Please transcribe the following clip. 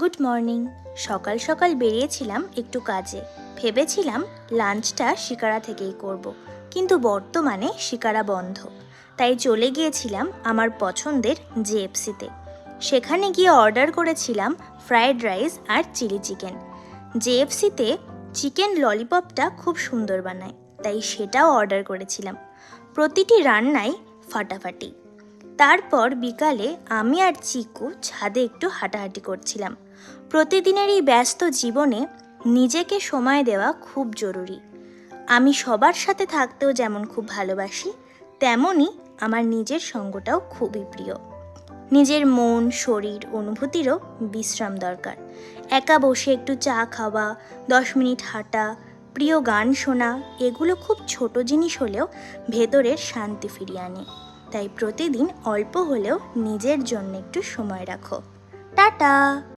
Good morning. সকাল সকাল বেরিয়েছিলাম একটু কাজে। ভেবেছিলাম লাঞ্চটা শিকারা থেকেই করব, কিন্তু বর্তমানে শিকারা বন্ধ। তাই চলে গিয়েছিলাম আমার পছন্দের জেএফসিতে। সেখানে গিয়ে অর্ডার করেছিলাম ফ্রায়েড রাইস আর চিলি চিকেন। জেএফসিতে চিকেন ললিপপটা খুব সুন্দর বানায়, তাই সেটাও অর্ডার করেছিলাম। প্রতিটি রান্নাই ফাটাফাটি। তারপর বিকালে আমি আর চিকু ছাদে একটু হাঁটাহাঁটি করছিলাম। প্রতিদিনের এই ব্যস্ত জীবনে নিজেকে সময় দেওয়া খুব জরুরি। আমি সবার সাথে থাকতেও যেমন খুব ভালোবাসি, তেমনই আমার নিজের সঙ্গটাও খুবই প্রিয়। নিজের মন, শরীর, অনুভূতিরও বিশ্রাম দরকার। একা বসে একটু চা খাওয়া, 10 মিনিট হাঁটা, প্রিয় গান শোনা, এগুলো খুব ছোট জিনিস হলেও ভেতরের শান্তি ফিরিয়ে আনে। তাই প্রতিদিন অল্প হলেও নিজের জন্য একটু সময় রাখো। টাটা।